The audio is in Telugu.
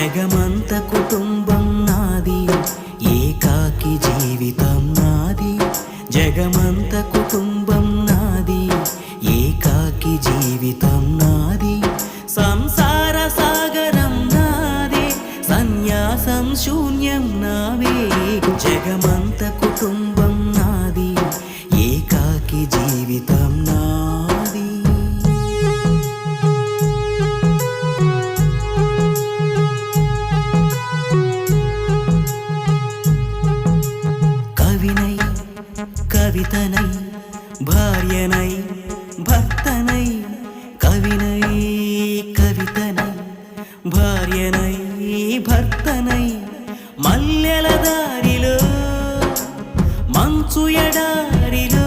జగమంత కుటుంబం నాది, ఏకాకి జీవితం నాది. జగమంత కుటుంబం నాది, ఏకాకి జీవితం నాది. సంసార సాగరం నాదే, సన్యాసం శూన్యం నావే. జగమంత కుటుంబం నాది, ఏకాకి జీవితం నాది. కవినై కవితనై భార్యనై భర్తనై, కవినై కవితనై భార్యనై భర్తనై, మల్లెల దారిలో మంచు ఎడారిలో